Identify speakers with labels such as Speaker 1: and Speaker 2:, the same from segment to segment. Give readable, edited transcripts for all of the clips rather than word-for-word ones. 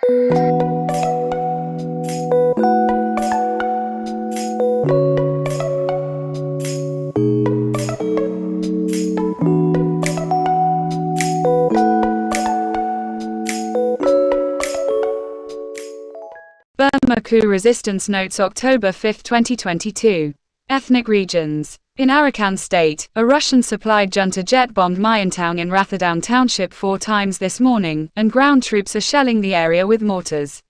Speaker 1: Burma coup resistance notes October 5, 2022. Ethnic regions. In Arakan State, a Russian-supplied junta jet bombed Myintaung in Rathidaung township 4 times this morning, and ground troops are shelling the area with mortars.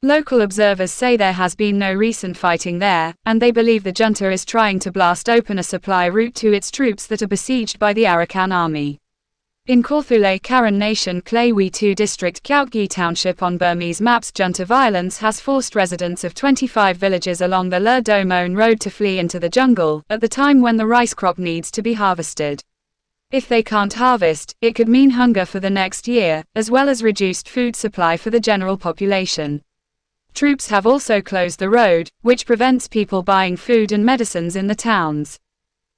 Speaker 1: Local observers say there has been no recent fighting there, and they believe the junta is trying to blast open a supply route to its troops that are besieged by the Arakan Army. In Kawthoolei, Karen Nation, Kler Lwee Htoo District, Kyaukgyi Township on Burmese maps, junta violence has forced residents of 25 villages along the Ler Doh-Mone road to flee into the jungle, at the time when the rice crop needs to be harvested. If they can't harvest, it could mean hunger for the next year, as well as reduced food supply for the general population. Troops have also closed the road, which prevents people buying food and medicines in the towns.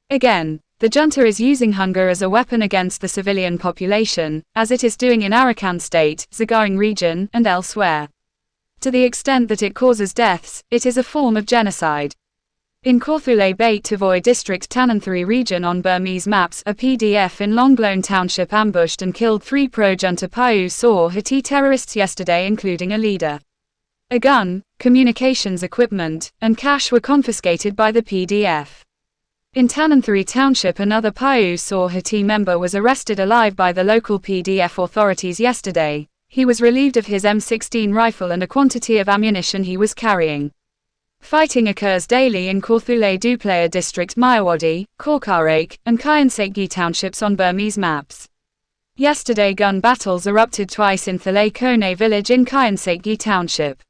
Speaker 1: Again, the junta is using hunger as a weapon against the civilian population, as it is doing in Arakan State, Sagaing Region, and elsewhere. To the extent that it causes deaths, it is a form of genocide. In Kawthoolei Htoo District, Tanantharyi Region on Burmese maps, a PDF in Longlone Township ambushed and killed 3 pro-junta Kyaukgyi Htoo terrorists yesterday, including a leader. A gun, communications equipment, and cash were confiscated by the PDF. In Tanantharyi Township, another Kyaukgyi Htoo member was arrested alive by the local PDF authorities yesterday. He was relieved of his M16 rifle and a quantity of ammunition he was carrying. Fighting occurs daily in Kawthoolei Htoo District, Myintaung, Kyaukgyi, and Kyaukgyi townships on Burmese maps. Yesterday, gun battles erupted twice in Thalei Kone village in Kyaukgyi Township.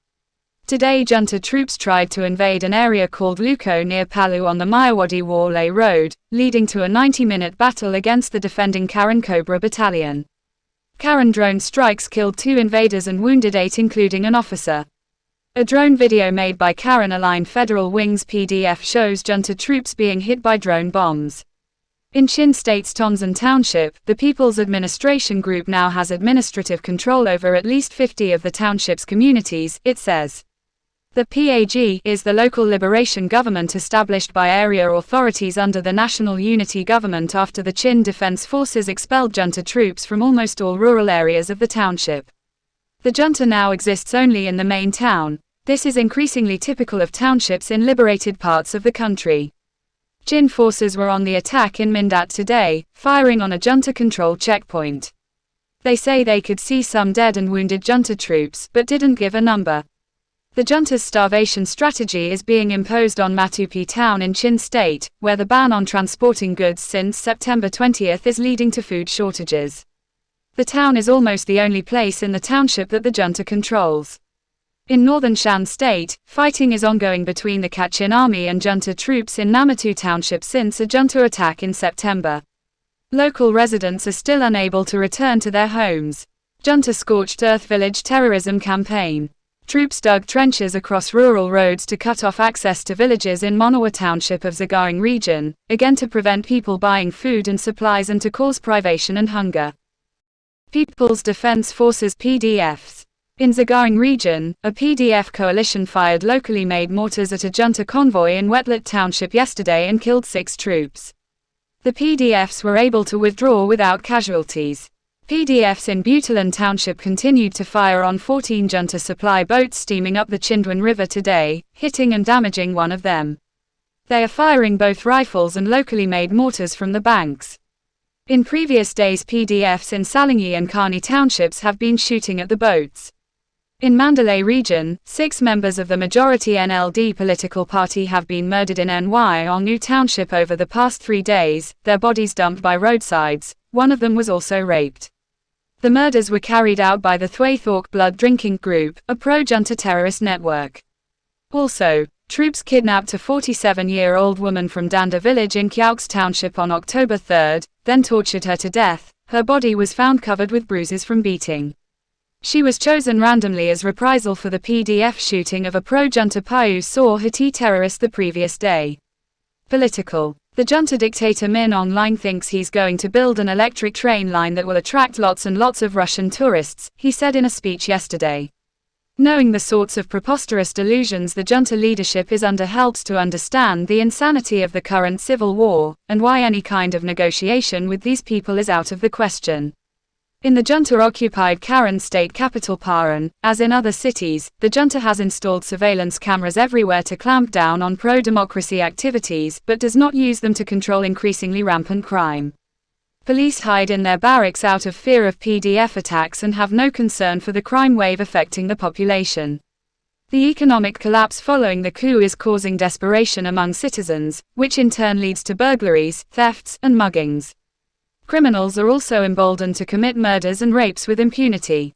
Speaker 1: Today, junta troops tried to invade an area called Luko near Palu on the Myintaung road, leading to a 90-minute battle against the defending Karen Cobra Battalion. Karen drone strikes killed 2 invaders and wounded 8, including an officer. A drone video made by Karen Aligned Federal Wings PDF shows junta troops being hit by drone bombs. In Chin State's Tonsan Township, the People's Administration Group now has administrative control over at least 50 of the township's communities, it says. The PAG is the local liberation government established by area authorities under the National Unity Government after the Chin Defense Forces expelled junta troops from almost all rural areas of the township. The junta now exists only in the main town. This is increasingly typical of townships in liberated parts of the country. Chin forces were on the attack in Myintaung today, firing on a junta-controlled checkpoint. They say they could see some dead and wounded junta troops, but didn't give a number. The junta's starvation strategy is being imposed on Matupi town in Chin State, where the ban on transporting goods since September 20 is leading to food shortages. The town is almost the only place in the township that the junta controls. In northern Shan State, fighting is ongoing between the Kachin Army and junta troops in Namatu Township since a junta attack in September. Local residents are still unable to return to their homes. Junta Scorched Earth Village Terrorism Campaign. Troops dug trenches across rural roads to cut off access to villages in Monawa Township of Sagaing Region, again to prevent people buying food and supplies and to cause privation and hunger. People's Defense Forces PDFs. In Sagaing Region, a PDF coalition fired locally made mortars at a junta convoy in Wetlet Township yesterday and killed 6 troops. The PDFs were able to withdraw without casualties. PDFs in Butalan Township continued to fire on 14 junta supply boats steaming up the Chindwan River today, hitting and damaging one of them. They are firing both rifles and locally made mortars from the banks. In previous days, PDFs in Salingyi and Kani townships have been shooting at the boats. In Mandalay Region, 6 members of the majority NLD political party have been murdered in Nyongu Township over the past 3 days, their bodies dumped by roadsides. One of them was also raped. The murders were carried out by the Thwei Thawk Blood Drinking Group, a pro-junta terrorist network. Also, troops kidnapped a 47-year-old woman from Danda village in Kyaukgyi Township on October 3, then tortured her to death. Her body was found covered with bruises from beating. She was chosen randomly as reprisal for the PDF shooting of a pro-junta Kyaukgyi Htoo terrorist the previous day. Political. The junta dictator Min Aung thinks he's going to build an electric train line that will attract lots and lots of Russian tourists, he said in a speech yesterday. Knowing the sorts of preposterous delusions the junta leadership is under helps to understand the insanity of the current civil war, and why any kind of negotiation with these people is out of the question. In the junta-occupied Arakan State capital Paran, as in other cities, the junta has installed surveillance cameras everywhere to clamp down on pro-democracy activities, but does not use them to control increasingly rampant crime. Police hide in their barracks out of fear of PDF attacks and have no concern for the crime wave affecting the population. The economic collapse following the coup is causing desperation among citizens, which in turn leads to burglaries, thefts, and muggings. Criminals are also emboldened to commit murders and rapes with impunity.